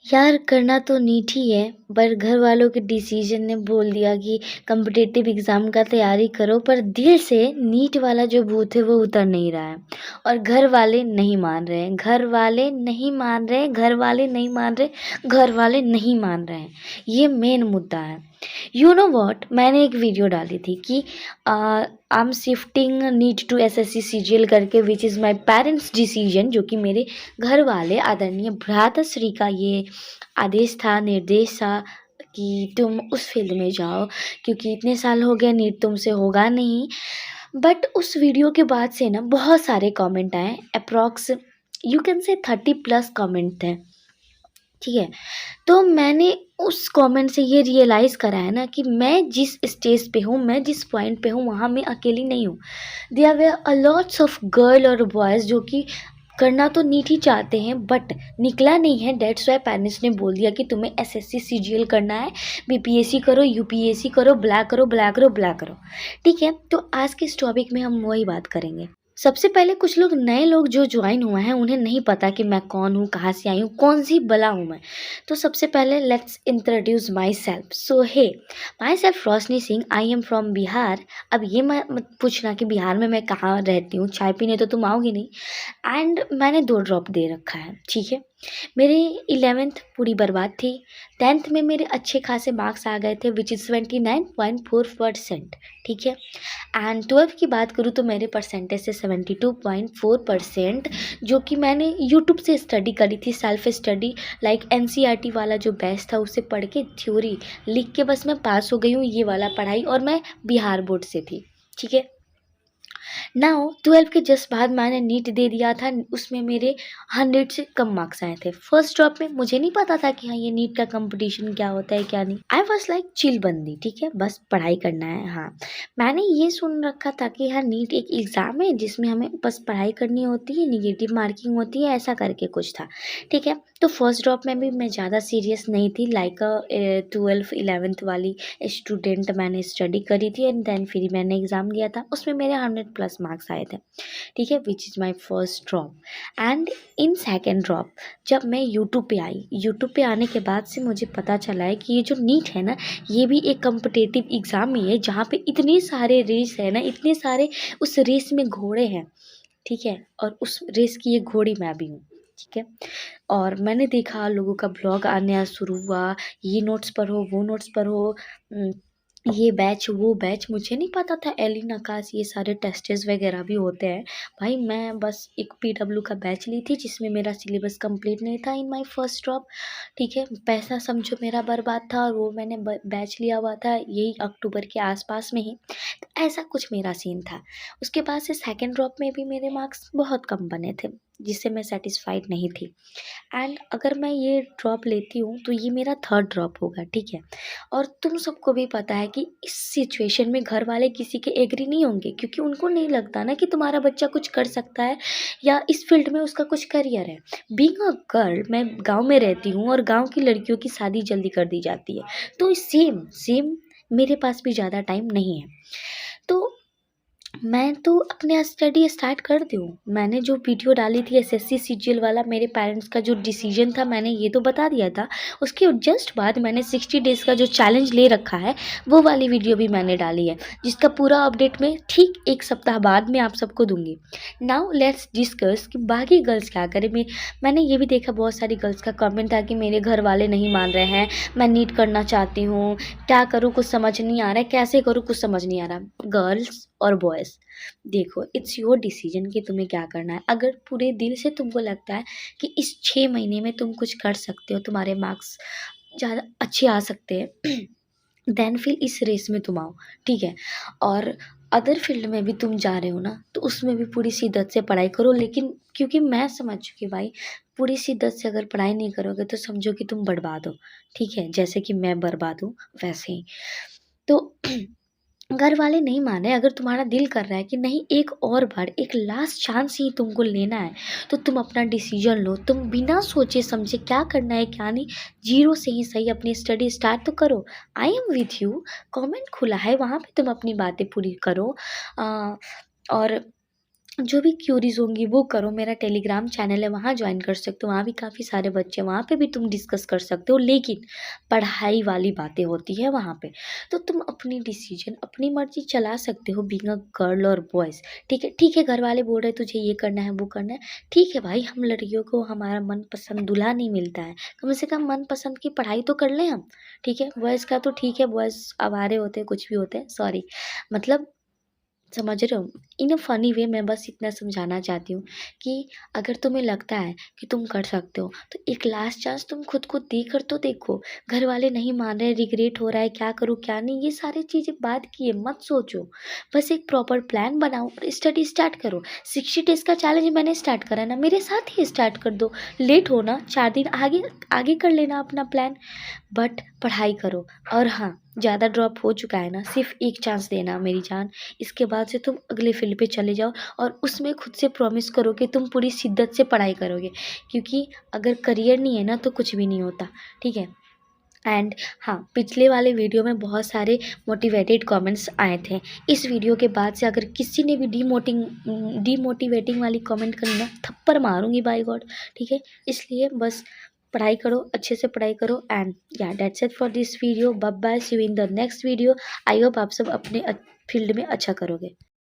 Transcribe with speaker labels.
Speaker 1: यार करना तो नीट ही है, पर घर वालों के डिसीजन ने बोल दिया कि कॉम्पिटिटिव एग्ज़ाम का तैयारी करो, पर दिल से नीट वाला जो भूत है वो उतर नहीं रहा है। और घर वाले नहीं मान रहे हैं, घर वाले नहीं मान रहे, घर वाले नहीं मान रहे, घर वाले नहीं मान रहे हैं। ये मेन मुद्दा है। यू नो व्हाट, मैंने एक वीडियो डाली थी कि I am shifting NEET to SSC CGL करके, which is my parents decision, जो कि मेरे घर वाले आदरणीय भ्राताश्री का ये आदेश था, निर्देश था कि तुम उस फील्ड में जाओ, क्योंकि इतने साल हो गए नीट तुमसे होगा नहीं। बट उस वीडियो के बाद से ना बहुत सारे कमेंट आए, approx you can say 30+ comment थे। ठीक है, तो मैंने उस कमेंट से ये रियलाइज़ करा है ना कि मैं जिस स्टेज पे हूँ, मैं जिस पॉइंट पे हूँ, वहाँ मैं अकेली नहीं हूँ। There were a lots of girl और बॉयज़ जो कि करना तो नीट ही चाहते हैं, बट निकला नहीं है। दैट्स वाई पेरेंट्स ने बोल दिया कि तुम्हें एसएससी सीजीएल करना है, बीपीएससी करो, यूपीएससी करो, ब्लैक करो, ब्लैक करो, ब्लैक करो। ठीक है, तो आज के इस टॉपिक में हम वही बात करेंगे। सबसे पहले कुछ लोग नए लोग जो ज्वाइन हुए हैं, उन्हें नहीं पता कि मैं कौन हूँ, कहाँ से आई हूँ, कौन सी बला हूँ मैं। तो सबसे पहले let's introduce myself. So hey, myself Roshni Singh, I am from Bihar. अब ये मत पूछना कि बिहार में मैं कहाँ रहती हूँ, चाय पीने तो तुम आओगी नहीं। एंड मैंने 2 ड्रॉप दे रखा है, ठीक है। मेरी 11th पूरी बर्बाद थी। 10th में मेरे अच्छे खासे मार्क्स आ गए थे, विच इज़ 29.4%, ठीक है। एंड 12th की बात करूँ तो मेरे परसेंटेज से 72.4%, जो कि मैंने यूट्यूब से स्टडी करी थी, सेल्फ स्टडी, लाइक एनसीईआरटी वाला जो बैच था उससे पढ़ के थ्योरी लिख के बस मैं पास हो गई हूँ, ये वाला पढ़ाई। और मैं बिहार बोर्ड से थी, ठीक है। नाउ 12 के जस्ट बाद मैंने नीट दे दिया था, उसमें मेरे 100 से कम मार्क्स आए थे। फर्स्ट ड्रॉप में मुझे नहीं पता था कि हाँ ये नीट का कंपटीशन क्या होता है क्या नहीं। आई वॉज लाइक चिल बंदी, ठीक है, बस पढ़ाई करना है। हाँ, मैंने ये सुन रखा था कि हाँ नीट एक एग्ज़ाम है जिसमें हमें बस पढ़ाई करनी होती है, निगेटिव मार्किंग होती है, ऐसा करके कुछ था, ठीक है। तो फर्स्ट ड्रॉप में भी मैं ज़्यादा सीरियस नहीं थी, लाइक 12th 11th वाली स्टूडेंट मैंने स्टडी करी थी। एंड देन फिर मैंने एग्ज़ाम दिया था, उसमें मेरे 100+ मार्क्स आए थे, ठीक है, which is my first drop. And in second drop जब मैं यूट्यूब पे आई, यूट्यूब पे आने के बाद से मुझे पता चला है कि ये जो नीट है ना, ये भी एक कम्पिटिटिव एग्ज़ाम ही है, जहाँ पे इतने सारे रेस है ना, इतने सारे उस रेस में घोड़े हैं, ठीक है। और उस रेस की एक घोड़ी मैं भी हूँ, ठीक है। और मैंने देखा लोगों का ब्लॉग आना शुरू हुआ, ये नोट्स पढ़ो, वो नोट्स पढ़ो, ये बैच वो बैच। मुझे नहीं पता था एलिन आकाश ये सारे टेस्टेस वगैरह भी होते हैं। भाई मैं बस एक पीडब्ल्यू का बैच ली थी जिसमें मेरा सिलेबस कंप्लीट नहीं था इन माय फर्स्ट ड्रॉप, ठीक है। पैसा समझो मेरा बर्बाद था, और वो मैंने बैच लिया हुआ था यही अक्टूबर के आसपास में ही। तो ऐसा कुछ मेरा सीन था। उसके बाद से सेकेंड ड्रॉप में भी मेरे मार्क्स बहुत कम बने थे, जिससे मैं सेटिस्फाइड नहीं थी। एंड अगर मैं ये ड्रॉप लेती हूँ तो ये मेरा थर्ड ड्रॉप होगा, ठीक है। और तुम सबको भी पता है कि इस सिचुएशन में घर वाले किसी के एग्री नहीं होंगे, क्योंकि उनको नहीं लगता ना कि तुम्हारा बच्चा कुछ कर सकता है या इस फील्ड में उसका कुछ करियर है। बीइंग अ गर्ल, मैं गांव में रहती हूँ और गांव की लड़कियों की शादी जल्दी कर दी जाती है, तो सेम सेम मेरे पास भी ज़्यादा टाइम नहीं है। तो मैं तो अपने स्टडी स्टार्ट कर दूँ। मैंने जो वीडियो डाली थी एसएससी सीजीएल वाला, मेरे पेरेंट्स का जो डिसीजन था मैंने ये तो बता दिया था। उसके जस्ट बाद मैंने 60 डेज़ का जो चैलेंज ले रखा है वो वाली वीडियो भी मैंने डाली है, जिसका पूरा अपडेट मैं ठीक 1 सप्ताह बाद में आप सबको दूंगी। नाउ लेट्स डिस्कस कि बाकी गर्ल्स क्या करें। मैंने ये भी देखा बहुत सारी गर्ल्स का कमेंट था कि मेरे घर वाले नहीं मान रहे हैं, मैं नीट करना चाहती हूँ, क्या करूँ कुछ समझ नहीं आ रहा है, कैसे करूँ कुछ समझ नहीं आ रहा। गर्ल्स और बॉयज़, देखो इट्स योर डिसीजन कि तुम्हें क्या करना है। अगर पूरे दिल से तुमको लगता है कि इस 6 महीने में तुम कुछ कर सकते हो, तुम्हारे मार्क्स ज़्यादा अच्छे आ सकते हैं, देन फिर इस रेस में तुम आओ, ठीक है। और अदर फील्ड में भी तुम जा रहे हो ना, तो उसमें भी पूरी शिद्दत से पढ़ाई करो। लेकिन क्योंकि मैं समझ चुकी भाई, पूरी शिद्दत से अगर पढ़ाई नहीं करोगे तो समझो कि तुम बर्बाद हो, ठीक है, जैसे कि मैं बर्बाद हूँ वैसे ही। तो घर वाले नहीं माने। अगर तुम्हारा दिल कर रहा है कि नहीं एक और बार, एक लास्ट चांस ही तुमको लेना है, तो तुम अपना डिसीजन लो। तुम बिना सोचे समझे क्या करना है क्या नहीं, जीरो से ही सही अपनी स्टडी स्टार्ट तो करो। I am with you, comment खुला है, वहाँ पे तुम अपनी बातें पूरी करो। और जो भी क्यूरीज होंगी वो करो। मेरा टेलीग्राम चैनल है, वहाँ ज्वाइन कर सकते हो, वहाँ भी काफ़ी सारे बच्चे हैं, वहाँ पे भी तुम डिस्कस कर सकते हो, लेकिन पढ़ाई वाली बातें होती है वहाँ पे। तो तुम अपनी डिसीजन अपनी मर्जी चला सकते हो, बीइंग अ गर्ल और बॉयज़। ठीक है, घर वाले बोल रहे तुझे ये करना है वो करना है, ठीक है भाई, हम लड़कियों को हमारा मनपसंद दूल्हा नहीं मिलता है, कम से कम मनपसंद की पढ़ाई तो कर लें हम। ठीक है, बॉयज़ का तो ठीक है, बॉयज़ आवारे होते हैं, कुछ भी होते हैं, सॉरी, मतलब समझ रहे हो? इन अ फ़नी वे मैं बस इतना समझाना चाहती हूँ कि अगर तुम्हें लगता है कि तुम कर सकते हो, तो एक लास्ट चांस तुम खुद को देकर तो देखो। घर वाले नहीं मान रहे, रिग्रेट हो रहा है, क्या करूँ, क्या नहीं, ये सारी चीज़ें बाद की है, मत सोचो। बस एक प्रॉपर प्लान बनाओ और स्टडी स्टार्ट करो। 60 डेज़ का चैलेंज मैंने स्टार्ट करा है ना, मेरे साथ ही स्टार्ट कर दो। लेट हो ना, 4 दिन आगे आगे कर लेना अपना प्लान, बट पढ़ाई करो। और हाँ, ज़्यादा ड्रॉप हो चुका है ना, सिर्फ़ एक चांस देना मेरी जान। इसके बाद से तुम अगले फ़ील्ड पे चले जाओ और उसमें खुद से प्रॉमिस करो कि तुम पूरी शिद्दत से पढ़ाई करोगे, क्योंकि अगर करियर नहीं है ना तो कुछ भी नहीं होता, ठीक है? एंड हाँ, पिछले वाले वीडियो में बहुत सारे मोटिवेटेड कमेंट्स आए थे। इस वीडियो के बाद से अगर किसी ने भी डीमोटिवेटिंग वाली कमेंट करी ना, थप्पड़ मारूँगी बाय गॉड, ठीक है? इसलिए बस पढ़ाई करो, अच्छे से पढ़ाई करो, and yeah that's it for this video. Bye bye, see you in the next video. I hope आप सब अपने फील्ड में अच्छा करोगे।